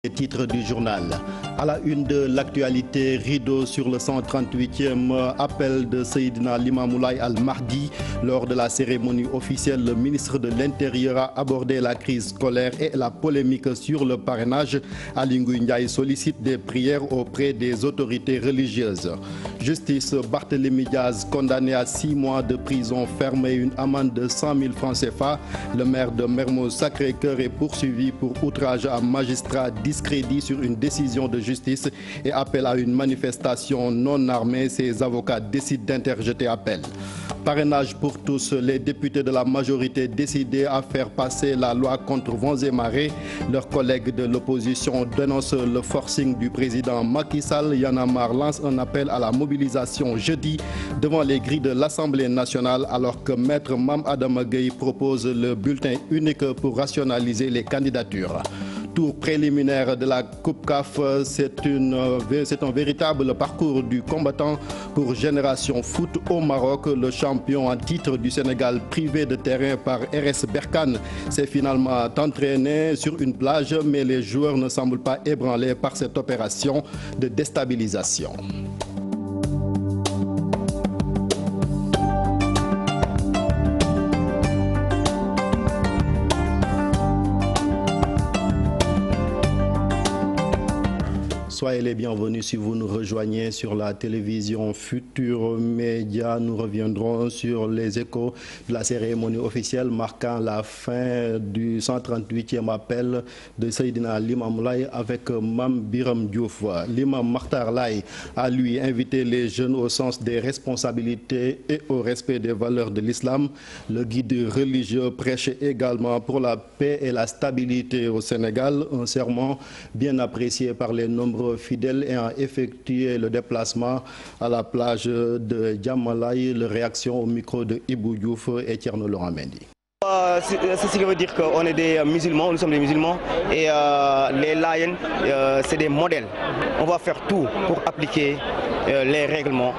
Les titres du journal. À la une de l'actualité, rideau sur le 138e appel de Seydina Limamou Laye Al-Mahdi. Lors de la cérémonie officielle, le ministre de l'Intérieur a abordé la crise scolaire et la polémique sur le parrainage. Aly Ngouille Ndiaye sollicite des prières auprès des autorités religieuses. Justice, Barthélémy Diaz condamné à 6 mois de prison ferme et une amende de 100 000 francs CFA. Le maire de Mermoz Sacré-Cœur est poursuivi pour outrage à magistrat, discrédit sur une décision de justice et appel à une manifestation non armée. Ses avocats décident d'interjeter appel. Parrainage pour tous, les députés de la majorité décidés à faire passer la loi contre vents et marées. Leurs collègues de l'opposition dénoncent le forcing du président Macky Sall. Y'en a marre lance un appel à la mobilisation jeudi devant les grilles de l'Assemblée nationale alors que Maître Mame Adama Gueye propose le bulletin unique pour rationaliser les candidatures. Tour préliminaire de la Coupe CAF, c'est un véritable parcours du combattant pour Génération Foot au Maroc. Le champion en titre du Sénégal privé de terrain par RS Berkane s'est finalement entraîné sur une plage, mais les joueurs ne semblent pas ébranlés par cette opération de déstabilisation. Soyez les bienvenus si vous nous rejoignez sur la télévision Futur Média. Nous reviendrons sur les échos de la cérémonie officielle marquant la fin du 138e appel de Seydina Limamou Laye avec Mame Biram Diouf. L'imam Makhtar Laye a lui invité les jeunes au sens des responsabilités et au respect des valeurs de l'islam. Le guide religieux prêche également pour la paix et la stabilité au Sénégal, un sermon bien apprécié par les nombreux fidèles ayant effectué le déplacement à la plage de Diamalaye. La réaction au micro de Ibou Diouf et Thierno Laurent Mendy. C'est ce qui veut dire qu'on est des musulmans, nous sommes des musulmans et les Layènes, c'est des modèles. On va faire tout pour appliquer les règlements.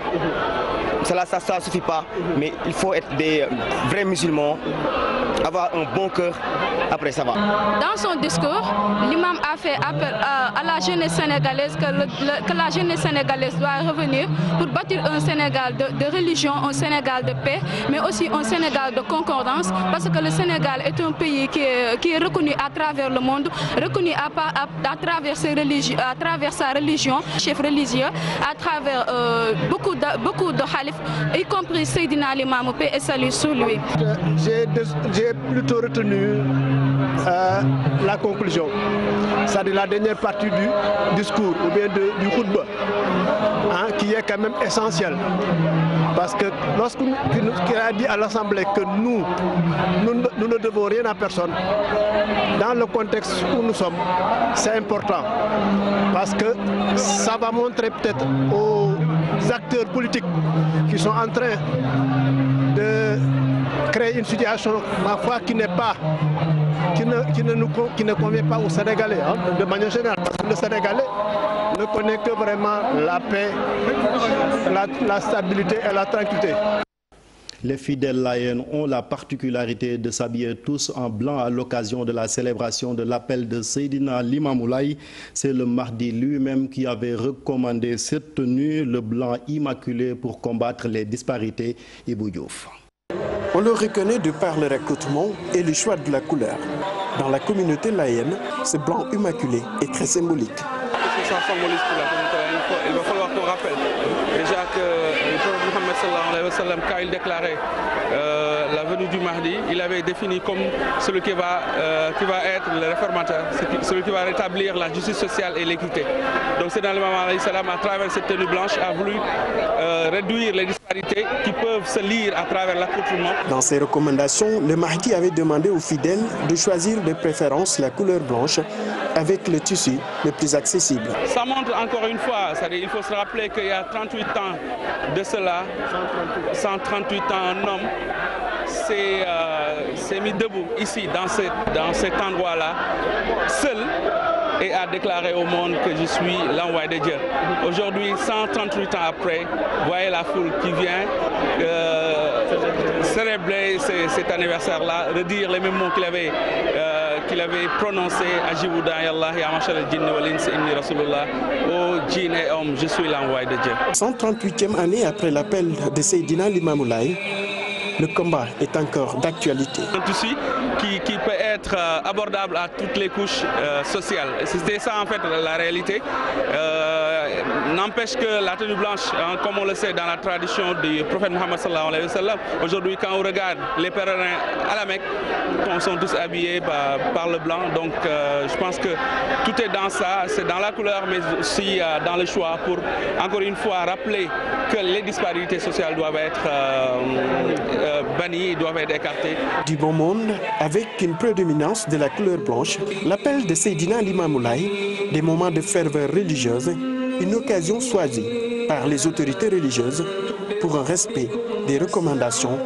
Cela, ça ne suffit pas, mais il faut être des vrais musulmans, avoir un bon cœur, après ça va. Dans son discours, l'imam a fait appel à la jeunesse sénégalaise, que la jeunesse sénégalaise doit revenir pour bâtir un Sénégal de religion, un Sénégal de paix, mais aussi un Sénégal de concordance, parce que le Sénégal est un pays qui est reconnu à travers le monde, reconnu à travers sa religion, chef religieux, à travers beaucoup de khalifs, y compris Seydina Limamou, paix et salut sur lui. J'ai plutôt retenu la conclusion, c'est-à-dire la dernière partie du discours ou bien du khutbah, qui est quand même essentielle. Parce que lorsqu'il a dit à l'Assemblée que nous ne devons rien à personne, dans le contexte où nous sommes, c'est important. Parce que ça va montrer peut-être aux acteurs politiques qui sont en train de créer une situation, ma foi, qui ne convient pas aux Sénégalais, de manière générale. Parce que le Sénégalais ne connaît que vraiment la paix, la stabilité et la tranquillité. Les fidèles Layènes ont la particularité de s'habiller tous en blanc à l'occasion de la célébration de l'appel de Seydina Limamou Laye. C'est le Mahdi lui-même qui avait recommandé cette tenue, le blanc immaculé, pour combattre les disparités. Ibou Diouf. On le reconnaît de par le recrutement et le choix de la couleur. Dans la communauté laïenne, ce blanc immaculé est très symbolique. C'est symbolique pour la communauté. Il va falloir qu'on rappelle déjà que le prophète Mohammed sallallahu alayhi wa sallam, quand il déclarait la venue du Mahdi, il avait défini comme celui qui va être le réformateur, celui qui va rétablir la justice sociale et l'équité. Donc c'est dans le moment alayhi salam, à travers cette tenue blanche, a voulu réduire les disparités qui peuvent se lire à travers l'accoutrement. Dans ses recommandations, le Mahdi avait demandé aux fidèles de choisir de préférence la couleur blanche avec le tissu le plus accessible. Ça montre encore une fois, c'est-à-dire il faut se rappeler qu'il y a 38 ans de cela, 138 ans, un homme s'est mis debout ici, dans cet endroit-là, seul, et a déclaré au monde que je suis l'envoyé de Dieu. Aujourd'hui, 138 ans après, voyez la foule qui vient célébrer cet anniversaire-là, redire les mêmes mots qu'il avait qu'il avait prononcé Ajibouda Yallah ya mashal al-jinn wal ins inni rasulullah, ô djinn et hommes, je suis l'envoyé de Dieu. 138e année après l'appel de Seydina Limamou Laye, le combat est encore d'actualité. Un tissu qui peut être abordable à toutes les couches sociales. C'était ça en fait la réalité. N'empêche que la tenue blanche, hein, comme on le sait dans la tradition du prophète Mohammed sallallahu alayhi wa sallam, aujourd'hui quand on regarde les pèlerins à la Mecque, ils sont tous habillés par le blanc. Donc je pense que tout est dans ça, c'est dans la couleur mais aussi dans le choix pour encore une fois rappeler que les disparités sociales doivent être bannies, doivent être écartées. Du bon monde, avec une prédominance de la couleur blanche, l'appel de Seydina Limamou Laye, des moments de ferveur religieuse, une occasion choisie par les autorités religieuses pour un respect des recommandations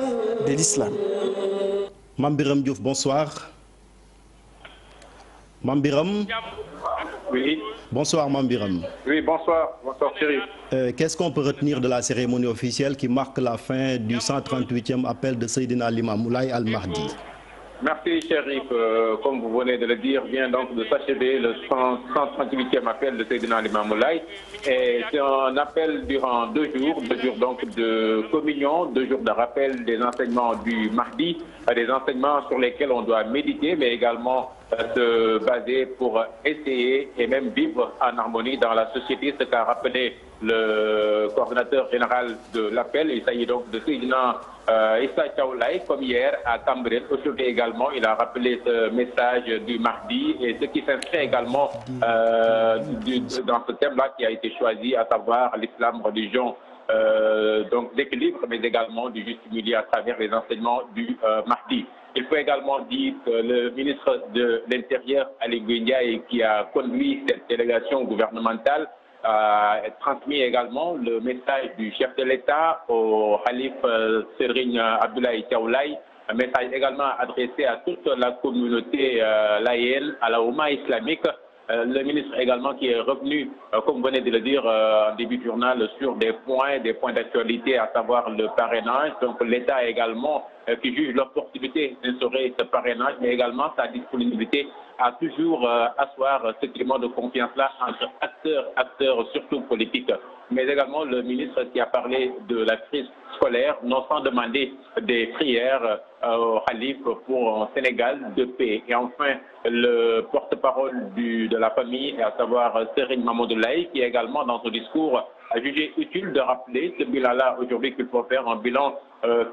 de l'islam. Mame Birame Diouf, bonsoir. Mame Birame. Oui. Bonsoir Mame Birame. Oui, bonsoir. Bonsoir Chérif. Qu'est-ce qu'on peut retenir de la cérémonie officielle qui marque la fin du 138e appel de Seydina Limamou Laye Al-Mahdi? Merci Chérif. Comme vous venez de le dire, vient donc de s'achever le 138e appel de Seydina Limamou Laye. Et c'est un appel durant 2 jours donc de communion, 2 jours de rappel des enseignements du Mahdi, des enseignements sur lesquels on doit méditer, mais également se baser pour essayer et même vivre en harmonie dans la société, ce qu'a rappelé le coordinateur général de l'appel. Il s'agit donc de Seydina Issa Thiaw Laye, comme hier à Cambérène. Aujourd'hui également, il a rappelé ce message du Mahdi et ce qui s'inscrit également dans ce thème-là qui a été choisi, à savoir l'islam, religion donc d'équilibre, mais également du juste milieu à travers les enseignements du Mahdi. Il faut également dire que le ministre de l'Intérieur, Aly Ngouille Ndiaye, qui a conduit cette délégation gouvernementale, a transmis également le message du chef de l'État au Khalif Serigne Abdoulaye Thiaw Laye, un message également adressé à toute la communauté layène, à la Oumma islamique. Le ministre également qui est revenu, comme vous venez de le dire en début de journal, sur des points d'actualité, à savoir le parrainage. Donc l'État également qui juge l'opportunité d'instaurer ce parrainage, mais également sa disponibilité à toujours asseoir ce climat de confiance-là entre acteurs surtout politiques. Mais également le ministre qui a parlé de la crise scolaire, non sans demander des prières au Khalif pour un Sénégal de paix. Et enfin, le porte-parole de la famille, à savoir Serigne Mamadou Laye, qui également dans son discours a jugé utile de rappeler ce bilan-là aujourd'hui qu'il faut faire, un bilan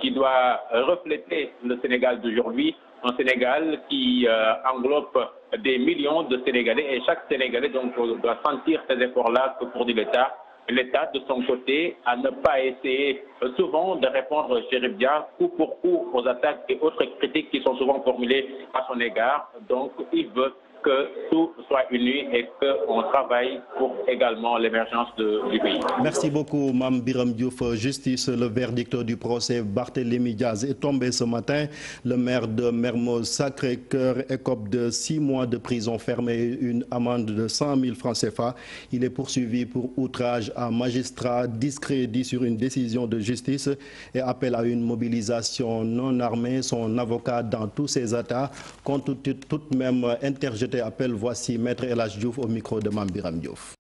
qui doit refléter le Sénégal d'aujourd'hui, un Sénégal qui englobe des millions de Sénégalais et chaque Sénégalais donc doit sentir ces efforts-là que fournit l'État. L'État, de son côté, à ne pas essayer souvent de répondre, Chérif Dia, coup pour coup aux attaques et autres critiques qui sont souvent formulées à son égard. Donc, il veut que tout soit uni et qu'on travaille pour également l'émergence du pays. Merci beaucoup, Mame Birame Diouf. Justice, le verdict du procès Barthélémy Diaz est tombé ce matin. Le maire de Mermoz Sacré-Cœur écope de 6 mois de prison ferme et une amende de 100 000 francs CFA. Il est poursuivi pour outrage à magistrat, discrédit sur une décision de justice et appel à une mobilisation non armée. Son avocat dans tous ses états compte tout de même interjeté appel. Voici Maître El Hadj Diouf au micro de Mame Birame Diouf.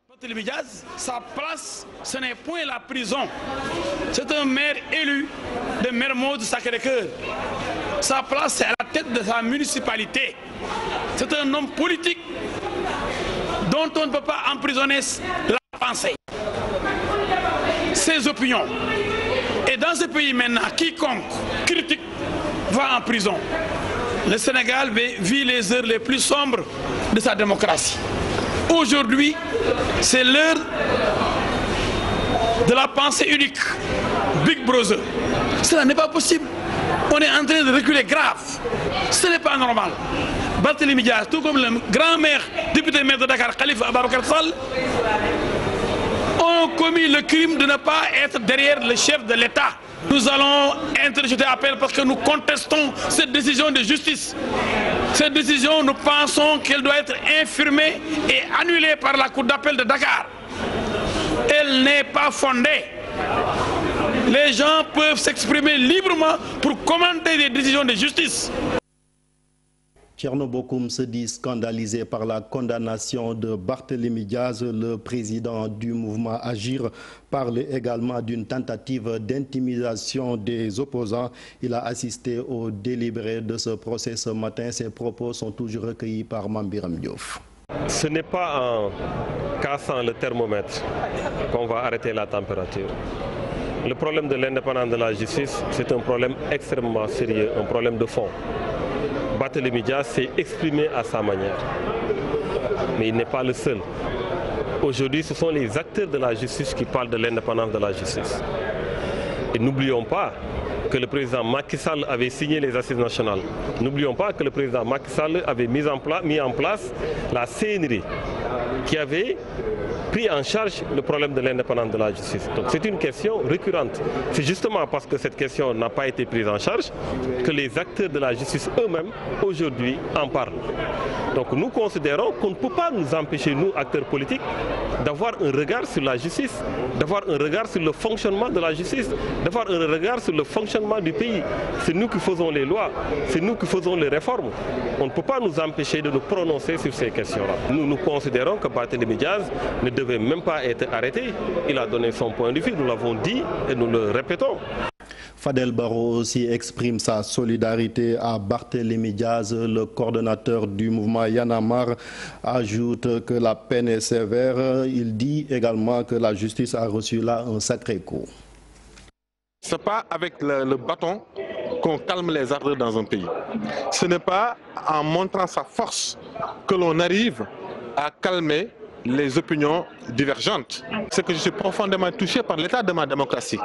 Barthélémy Diaz, sa place, ce n'est point la prison. C'est un maire élu de Mermoz Sacré-Cœur. Sa place, c'est à la tête de sa municipalité. C'est un homme politique dont on ne peut pas emprisonner la pensée, ses opinions. Et dans ce pays maintenant, quiconque critique va en prison. Le Sénégal vit les heures les plus sombres de sa démocratie. Aujourd'hui, c'est l'heure de la pensée unique, Big Brother. Cela n'est pas possible. On est en train de reculer grave. Ce n'est pas normal. Barthélémy Diaz, tout comme le grand maire, député maire de Dakar, Khalifa Ababacar Sall, ont commis le crime de ne pas être derrière le chef de l'État. Nous allons interjeter appel parce que nous contestons cette décision de justice. Cette décision, nous pensons qu'elle doit être infirmée et annulée par la Cour d'appel de Dakar. Elle n'est pas fondée. Les gens peuvent s'exprimer librement pour commenter des décisions de justice. Thierno Bocoum se dit scandalisé par la condamnation de Barthélémy Diaz. Le président du mouvement Agir parle également d'une tentative d'intimidation des opposants. Il a assisté au délibéré de ce procès ce matin. Ses propos sont toujours recueillis par Mambiram Diouf. Ce n'est pas en cassant le thermomètre qu'on va arrêter la température. Le problème de l'indépendance de la justice, c'est un problème extrêmement sérieux, un problème de fond. Barthélémy Diaz s'est exprimé à sa manière, mais il n'est pas le seul. Aujourd'hui, ce sont les acteurs de la justice qui parlent de l'indépendance de la justice. Et n'oublions pas que le président Macky Sall avait signé les assises nationales. N'oublions pas que le président Macky Sall avait mis en place la CNRI, qui avait pris en charge le problème de l'indépendance de la justice. Donc c'est une question récurrente. C'est justement parce que cette question n'a pas été prise en charge que les acteurs de la justice eux-mêmes, aujourd'hui, en parlent. Donc nous considérons qu'on ne peut pas nous empêcher, nous, acteurs politiques, d'avoir un regard sur la justice, d'avoir un regard sur le fonctionnement de la justice, d'avoir un regard sur le fonctionnement du pays. C'est nous qui faisons les lois, c'est nous qui faisons les réformes. On ne peut pas nous empêcher de nous prononcer sur ces questions-là. Nous considérons que Barthélémy Diaz ne devait même pas être arrêté. Il a donné son point de vue, nous l'avons dit et nous le répétons. Fadel Barro aussi exprime sa solidarité à Barthélémy Diaz. Le coordonnateur du mouvement Y en a marre ajoute que la peine est sévère. Il dit également que la justice a reçu là un sacré coup. Ce n'est pas avec le bâton qu'on calme les ardeurs dans un pays. Ce n'est pas en montrant sa force que l'on arrive à calmer les opinions divergentes. C'est que je suis profondément touché par l'état de ma démocratie.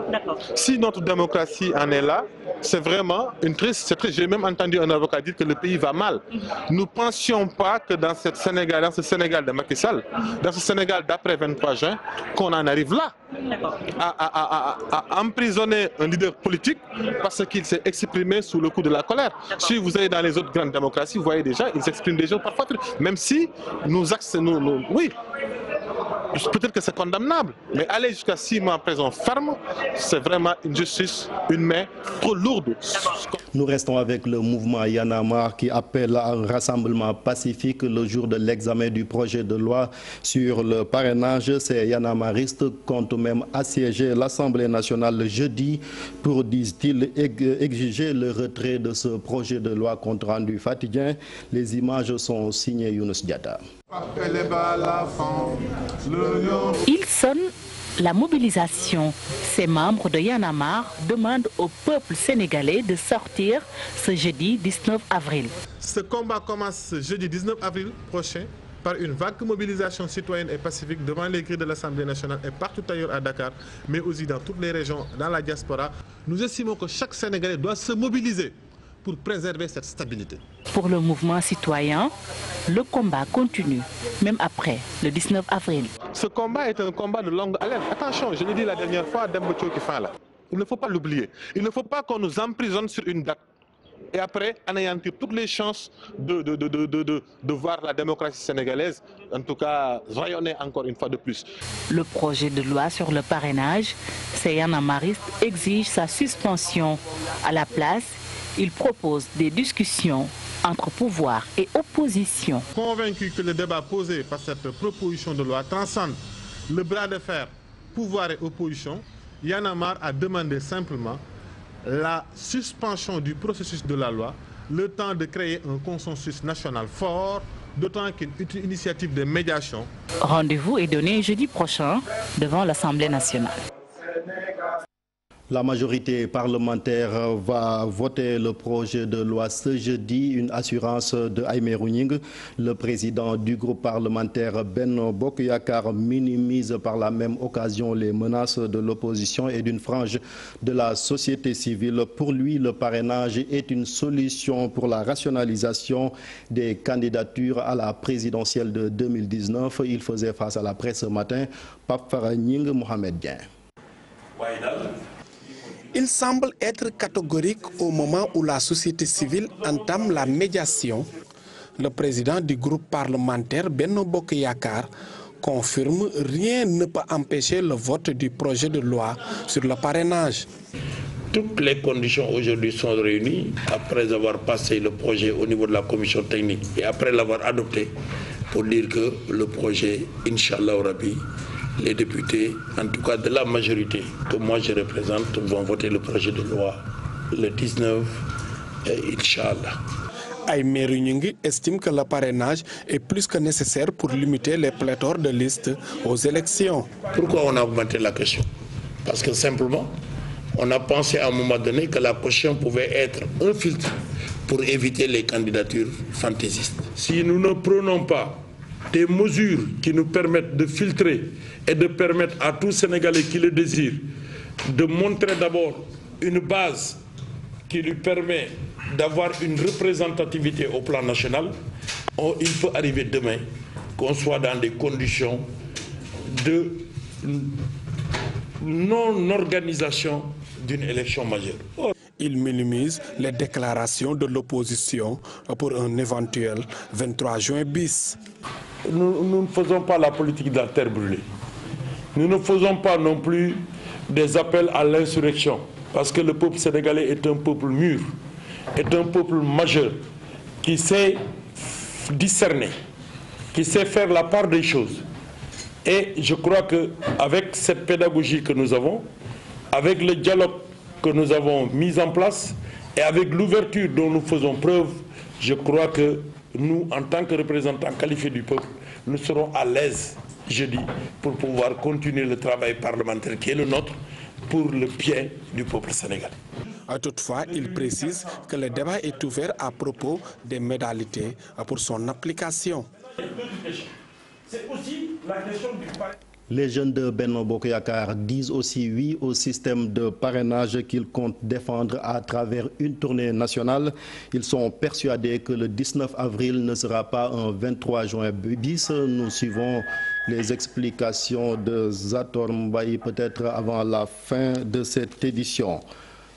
Si notre démocratie en est là, c'est vraiment une triste. J'ai même entendu un avocat dire que le pays va mal. Nous ne pensions pas que dans ce Sénégal de Macky Sall, dans ce Sénégal d'après 23 juin, qu'on en arrive là, à emprisonner un leader politique parce qu'il s'est exprimé sous le coup de la colère. Si vous allez dans les autres grandes démocraties, vous voyez déjà, ils s'expriment déjà parfois, même si oui, peut-être que c'est condamnable, mais aller jusqu'à 6 mois en prison ferme, c'est vraiment une justice, une main trop lourde. Nous restons avec le mouvement Y en a marre qui appelle à un rassemblement pacifique le jour de l'examen du projet de loi sur le parrainage. Ces Y en a marristes comptent même assiéger l'Assemblée nationale le jeudi pour, disent-ils, exiger le retrait de ce projet de loi compte rendu fatigien. Les images sont signées Younous Diatta. Il sonne la mobilisation. Ces membres de Y en a marre demandent au peuple sénégalais de sortir ce jeudi 19 avril. Ce combat commence ce jeudi 19 avril prochain par une vague mobilisation citoyenne et pacifique devant les grilles de l'Assemblée nationale et partout ailleurs à Dakar, mais aussi dans toutes les régions, dans la diaspora. Nous estimons que chaque Sénégalais doit se mobiliser pour préserver cette stabilité. Pour le mouvement citoyen, le combat continue, même après le 19 avril. Ce combat est un combat de longue haleine. Attention, je l'ai dit la dernière fois, il ne faut pas l'oublier. Il ne faut pas qu'on nous emprisonne sur une date et après anéantir toutes les chances de voir la démocratie sénégalaise, en tout cas, rayonner encore une fois de plus. Le projet de loi sur le parrainage, ces Y en a marristes exige sa suspension. À la place, il propose des discussions entre pouvoir et opposition. Convaincu que le débat posé par cette proposition de loi transcende le bras de fer pouvoir et opposition, Y en a marre a demandé simplement la suspension du processus de la loi, le temps de créer un consensus national fort, d'autant qu'une initiative de médiation. Rendez-vous est donné jeudi prochain devant l'Assemblée nationale. La majorité parlementaire va voter le projet de loi ce jeudi, une assurance de Aymérou Gningue. Le président du groupe parlementaire Benno Bokk Yakaar minimise par la même occasion les menaces de l'opposition et d'une frange de la société civile. Pour lui, le parrainage est une solution pour la rationalisation des candidatures à la présidentielle de 2019. Il faisait face à la presse ce matin. Pape Fara Gningue, Mohamed Dieng. Il semble être catégorique au moment où la société civile entame la médiation. Le président du groupe parlementaire Benno Bokk Yakaar confirme rien ne peut empêcher le vote du projet de loi sur le parrainage. Toutes les conditions aujourd'hui sont réunies après avoir passé le projet au niveau de la commission technique et après l'avoir adopté pour dire que le projet, Inch'Allah Rabbi, les députés, en tout cas de la majorité que moi je représente, vont voter le projet de loi le 19, Inch'Allah. Aymérou Gningue estime que le parrainage est plus que nécessaire pour limiter les pléthores de listes aux élections. Pourquoi on a augmenté la caution? Parce que simplement, on a pensé à un moment donné que la caution pouvait être un filtre pour éviter les candidatures fantaisistes. Si nous ne prenons pas des mesures qui nous permettent de filtrer et de permettre à tout Sénégalais qui le désire de montrer d'abord une base qui lui permet d'avoir une représentativité au plan national, il peut arriver demain qu'on soit dans des conditions de non-organisation d'une élection majeure. Il minimise les déclarations de l'opposition pour un éventuel 23 juin bis. Nous ne faisons pas la politique de la terre brûlée. Nous ne faisons pas non plus des appels à l'insurrection, parce que le peuple sénégalais est un peuple mûr, est un peuple majeur, qui sait discerner, qui sait faire la part des choses. Et je crois qu'avec cette pédagogie que nous avons, avec le dialogue que nous avons mis en place et avec l'ouverture dont nous faisons preuve, je crois que nous, en tant que représentants qualifiés du peuple, nous serons à l'aise jeudi pour pouvoir continuer le travail parlementaire qui est le nôtre pour le bien du peuple sénégalais. Toutefois, il précise que le débat est ouvert à propos des modalités pour son application. C'est aussi la question du parrainage. Les jeunes de Benno Bokk Yakaar disent aussi oui au système de parrainage qu'ils comptent défendre à travers une tournée nationale. Ils sont persuadés que le 19 avril ne sera pas un 23 juin bis. Nous suivons les explications de Zator Mbaye peut-être avant la fin de cette édition.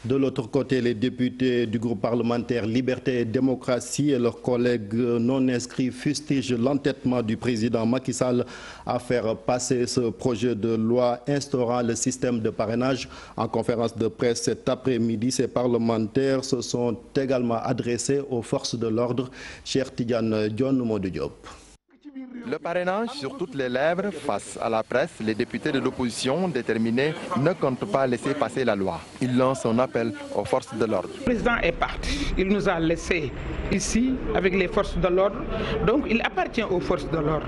De l'autre côté, les députés du groupe parlementaire Liberté et Démocratie et leurs collègues non inscrits fustigent l'entêtement du président Macky Sall à faire passer ce projet de loi instaurant le système de parrainage. En conférence de presse cet après-midi, ces parlementaires se sont également adressés aux forces de l'ordre. Cheikh Tidiane Dione, Modou Diop. Le parrainage sur toutes les lèvres face à la presse, les députés de l'opposition déterminés ne comptent pas laisser passer la loi. Ils lancent un appel aux forces de l'ordre. Le président est parti. Il nous a laissés ici avec les forces de l'ordre. Donc il appartient aux forces de l'ordre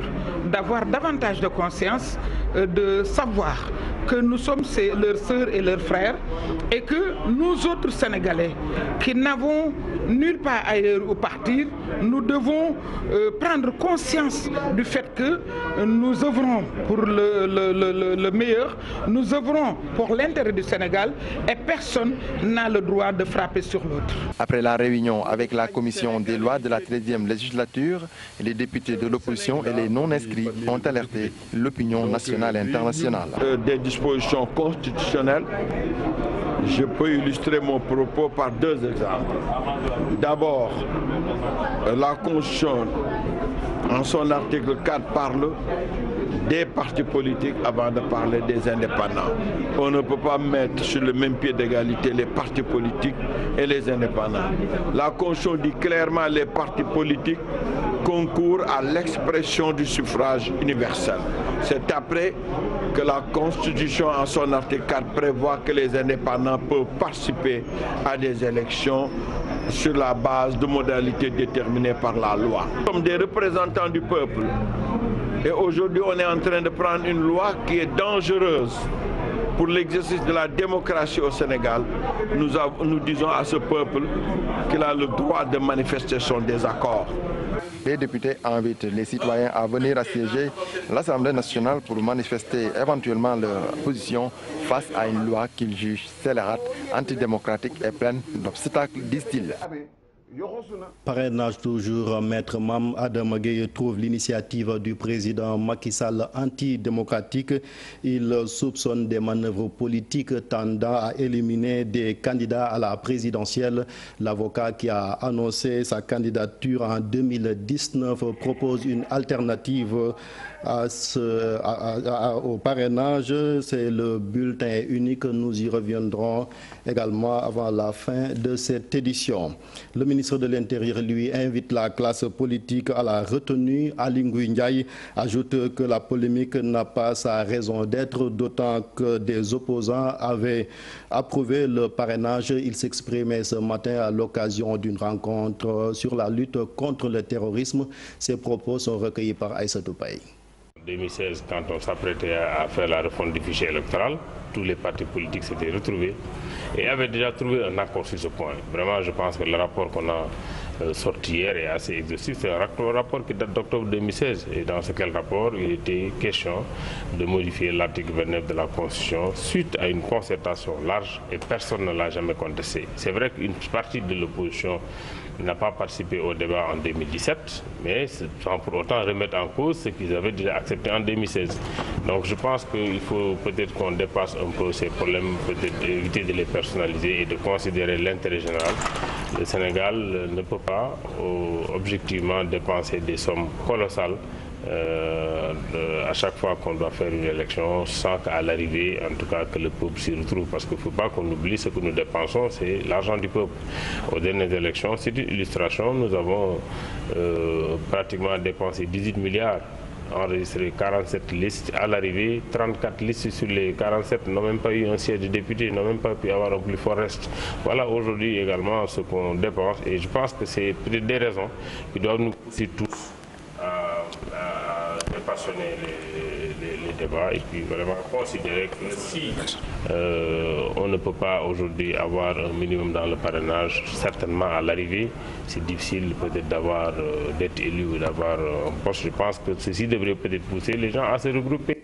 d'avoir davantage de conscience, de savoir que nous sommes leurs sœurs et leurs frères et que nous autres Sénégalais qui n'avons nulle part ailleurs où partir, nous devons prendre conscience du fait que nous œuvrons pour le meilleur, nous œuvrons pour l'intérêt du Sénégal et personne n'a le droit de frapper sur l'autre. Après la réunion avec la commission des lois de la 13e législature, les députés de l'opposition et les non-inscrits ont alerté l'opinion nationale et internationale. Des dispositions constitutionnelles, je peux illustrer mon propos par deux exemples. D'abord, la Constitution, en son article 4, parle des partis politiques avant de parler des indépendants. On ne peut pas mettre sur le même pied d'égalité les partis politiques et les indépendants. La Constitution dit clairement que les partis politiques concourent à l'expression du suffrage universel. C'est après que la Constitution, en son article 4, prévoit que les indépendants peuvent participer à des élections sur la base de modalités déterminées par la loi. Nous sommes des représentants du peuple et aujourd'hui on est en train de prendre une loi qui est dangereuse pour l'exercice de la démocratie au Sénégal, nous disons à ce peuple qu'il a le droit de manifester son désaccord. Les députés invitent les citoyens à venir assiéger l'Assemblée nationale pour manifester éventuellement leur position face à une loi qu'ils jugent scélérate, antidémocratique et pleine d'obstacles, disent-ils. Parrainage toujours, Maître Mame Adama Gueye trouve l'initiative du président Macky Sall antidémocratique. Il soupçonne des manœuvres politiques tendant à éliminer des candidats à la présidentielle. L'avocat qui a annoncé sa candidature en 2019 propose une alternative au parrainage. C'est le bulletin unique. Nous y reviendrons également avant la fin de cette édition. Le ministre de l'Intérieur, lui, invite la classe politique à la retenue. Aly Ngouille Ndiaye ajoute que la polémique n'a pas sa raison d'être, d'autant que des opposants avaient approuvé le parrainage. Il s'exprimait ce matin à l'occasion d'une rencontre sur la lutte contre le terrorisme. Ses propos sont recueillis par Aïssatou Paye. En 2016, quand on s'apprêtait à faire la refonte du fichier électoral, tous les partis politiques s'étaient retrouvés et avaient déjà trouvé un accord sur ce point. Vraiment, je pense que le rapport qu'on a sorti hier est assez exhaustif. C'est un rapport qui date d'octobre 2016. Et dans ce rapport, il était question de modifier l'article 29 de la Constitution suite à une concertation large et personne ne l'a jamais contesté. C'est vrai qu'une partie de l'opposition n'a pas participé au débat en 2017, mais sans pour autant remettre en cause ce qu'ils avaient déjà accepté en 2016. Donc je pense qu'il faut peut-être qu'on dépasse un peu ces problèmes, peut-être éviter de les personnaliser et de considérer l'intérêt général. Le Sénégal ne peut pas objectivement dépenser des sommes colossales à chaque fois qu'on doit faire une élection sans qu'à l'arrivée, en tout cas, que le peuple s'y retrouve. Parce qu'il ne faut pas qu'on oublie ce que nous dépensons, c'est l'argent du peuple. Aux dernières élections, c'est une illustration, nous avons pratiquement dépensé 18 milliards, enregistré 47 listes. À l'arrivée, 34 listes sur les 47 n'ont même pas eu un siège de député, n'ont même pas pu avoir un plus fort reste. Voilà aujourd'hui également ce qu'on dépense. Et je pense que c'est des raisons qui doivent nous pousser tous à dépassionner les débats et puis vraiment considérer que si on ne peut pas aujourd'hui avoir un minimum dans le parrainage, certainement à l'arrivée, c'est difficile peut-être d'être élu ou d'avoir un poste. Je pense que ceci devrait peut-être pousser les gens à se regrouper.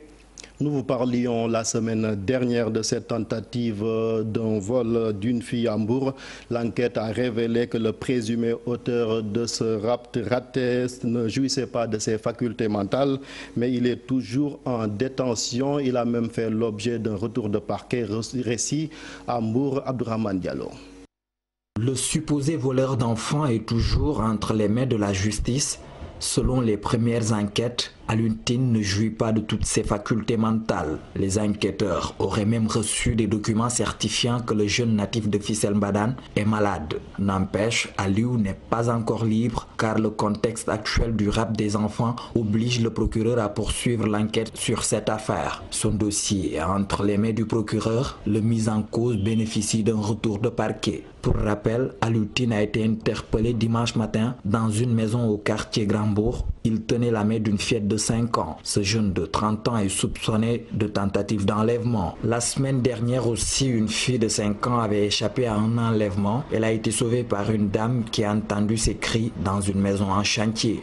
Nous vous parlions la semaine dernière de cette tentative d'un vol d'une fille à Mbour. L'enquête a révélé que le présumé auteur de ce raté ne jouissait pas de ses facultés mentales, mais il est toujours en détention. Il a même fait l'objet d'un retour de parquet. Récit à Mbour, Abdourahmane Diallo. Le supposé voleur d'enfants est toujours entre les mains de la justice. Selon les premières enquêtes, Alioune Tine ne jouit pas de toutes ses facultés mentales. Les enquêteurs auraient même reçu des documents certifiant que le jeune natif de Fissel Mbadane est malade. N'empêche, Aliou n'est pas encore libre car le contexte actuel du rap des enfants oblige le procureur à poursuivre l'enquête sur cette affaire. Son dossier est entre les mains du procureur. Le mis en cause bénéficie d'un retour de parquet. Pour rappel, Alioune Tine a été interpellé dimanche matin dans une maison au quartier Grand-Bourg. Il tenait la main d'une fillette de 5 ans. Ce jeune de 30 ans est soupçonné de tentative d'enlèvement. La semaine dernière aussi, une fille de 5 ans avait échappé à un enlèvement. Elle a été sauvée par une dame qui a entendu ses cris dans une maison en chantier.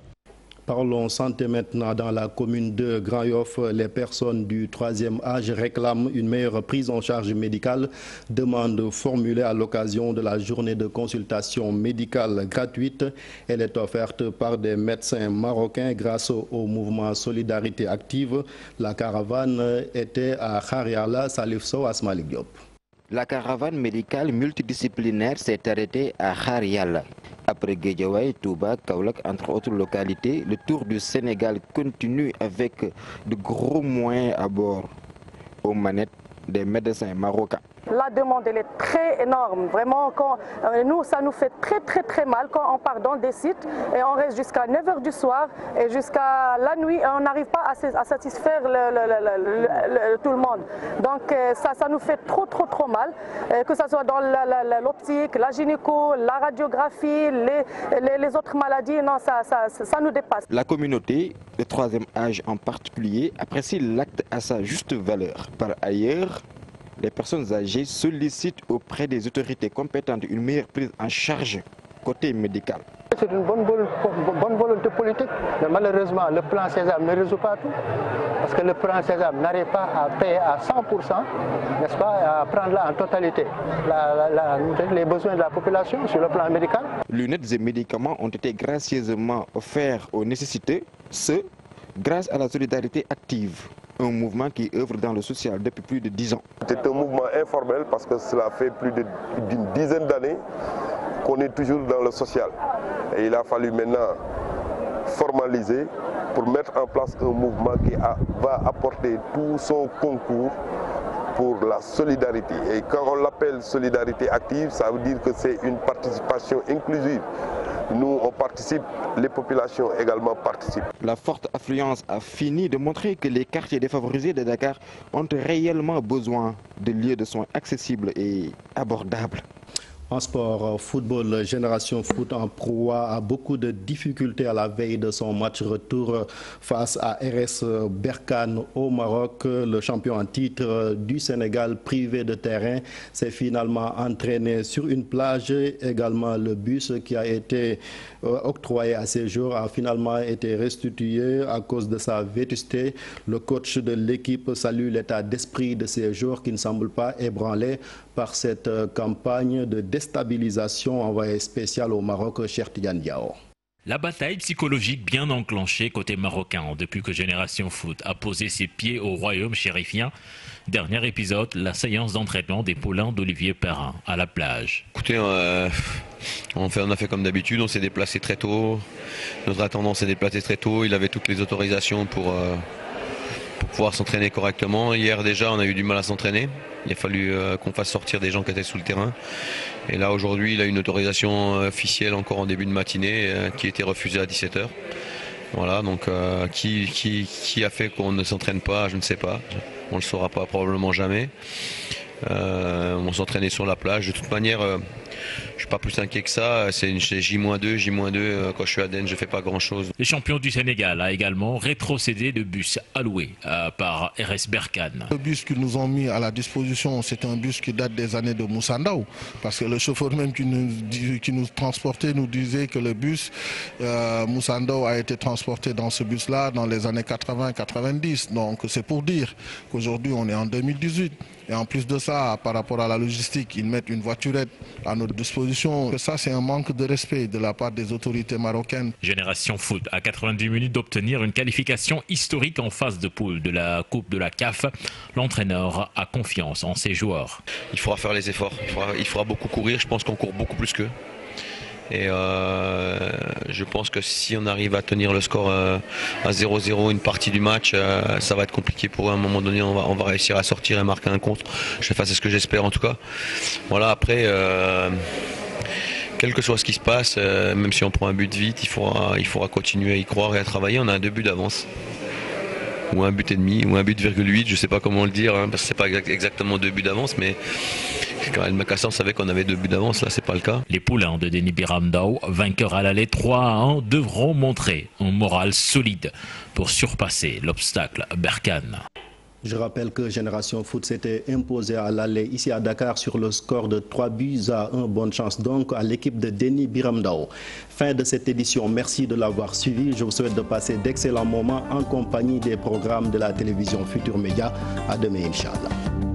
Parlons santé maintenant. Dans la commune de Grand-Yoff, les personnes du 3e âge réclament une meilleure prise en charge médicale. Demande formulée à l'occasion de la journée de consultation médicale gratuite. Elle est offerte par des médecins marocains grâce au mouvement Solidarité Active. La caravane était à Khariala, Salif Sow, Asmalik Diop. La caravane médicale multidisciplinaire s'est arrêtée à Khariala. Après Guédiawaye, Touba, Kaolack, entre autres localités, le tour du Sénégal continue avec de gros moyens à bord aux manettes des médecins marocains. La demande elle est très énorme, vraiment nous ça nous fait très mal quand on part dans des sites et on reste jusqu'à 9h du soir et jusqu'à la nuit et on n'arrive pas à satisfaire tout le monde. Donc ça nous fait trop mal, que ce soit dans l'optique, la gynéco, la radiographie, les autres maladies, non, ça nous dépasse. La communauté, le 3e âge en particulier, apprécie l'acte à sa juste valeur. Par ailleurs, Les personnes âgées sollicitent auprès des autorités compétentes une meilleure prise en charge côté médical. C'est une bonne volonté politique, mais malheureusement le plan Sésame ne résout pas tout. Parce que le plan Sésame n'arrive pas à payer à 100%, n'est-ce pas, à prendre en totalité les besoins de la population sur le plan médical. Lunettes et médicaments ont été gracieusement offerts aux nécessités, ce grâce à la solidarité active. Un mouvement qui œuvre dans le social depuis plus de 10 ans. C'est un mouvement informel parce que cela fait plus d'une dizaine d'années qu'on est toujours dans le social. Et il a fallu maintenant formaliser pour mettre en place un mouvement qui va apporter tout son concours pour la solidarité. Et quand on l'appelle solidarité active, ça veut dire que c'est une participation inclusive. Nous, on participe, les populations également participent. La forte affluence a fini de montrer que les quartiers défavorisés de Dakar ont réellement besoin de lieux de soins accessibles et abordables. En sport, football, Génération Foot en proie à beaucoup de difficultés à la veille de son match retour face à RS Berkane au Maroc. Le champion en titre du Sénégal, privé de terrain, s'est finalement entraîné sur une plage. Également, le bus qui a été octroyé à ces jours a finalement été restitué à cause de sa vétusté. Le coach de l'équipe salue l'état d'esprit de ces jours qui ne semble pas ébranlé par cette campagne de déstabilisation envoyée spéciale au Maroc, Cheikh Tidiane Diao. La bataille psychologique bien enclenchée côté marocain depuis que Génération Foot a posé ses pieds au royaume chérifien. Dernier épisode, la séance d'entraînement des poulains d'Olivier Perrin à la plage. Écoutez, on a fait comme d'habitude, on s'est déplacé très tôt. Notre intendant s'est déplacé très tôt, il avait toutes les autorisations pour pouvoir s'entraîner correctement. Hier déjà, on a eu du mal à s'entraîner. Il a fallu qu'on fasse sortir des gens qui étaient sous le terrain. Et là, aujourd'hui, il a une autorisation officielle encore en début de matinée qui a été refusée à 17h. Voilà, donc qui a fait qu'on ne s'entraîne pas, je ne sais pas. On ne le saura pas probablement jamais. On s'entraînait sur la plage. De toute manière, je ne suis pas plus inquiet que ça. C'est J-2. Quand je suis à Den, je ne fais pas grand-chose. Le champion du Sénégal a également rétrocédé le bus alloué par RS Berkane. Le bus qu'ils nous ont mis à la disposition, c'est un bus qui date des années de Moussa Ndaw. Parce que le chauffeur même qui nous transportait nous disait que le bus Moussa Ndaw a été transporté dans ce bus-là dans les années 80-90. Donc c'est pour dire qu'aujourd'hui on est en 2018. Et en plus de ça, par rapport à la logistique, ils mettent une voiturette à notre disposition. Ça, c'est un manque de respect de la part des autorités marocaines. Génération Foot à 90 minutes d'obtenir une qualification historique en phase de poule de la Coupe de la CAF. L'entraîneur a confiance en ses joueurs. Il faudra faire les efforts, il faudra beaucoup courir. Je pense qu'on court beaucoup plus qu'eux. Et je pense que si on arrive à tenir le score à 0-0 une partie du match, ça va être compliqué pour eux. À un moment donné, on va réussir à sortir et marquer un contre. C'est ce que j'espère en tout cas. Voilà, après, quel que soit ce qui se passe, même si on prend un but vite, il faudra continuer à y croire et à travailler. On a 2 buts d'avance. Ou 1 but et demi, ou 1 but, 8, je ne sais pas comment le dire, parce que ce n'est pas exactement 2 buts d'avance, mais quand El Makassan savait qu'on avait 2 buts d'avance, là c'est pas le cas. Les poulains de Denis Biram Ndao, vainqueurs à l'aller 3-1, devront montrer un moral solide pour surpasser l'obstacle Berkane. Je rappelle que Génération Foot s'était imposé à l'aller ici à Dakar sur le score de 3-1. Bonne chance donc à l'équipe de Denis Biram Ndao. Fin de cette édition. Merci de l'avoir suivi. Je vous souhaite de passer d'excellents moments en compagnie des programmes de la télévision Futur Média. À demain, Inch'Allah.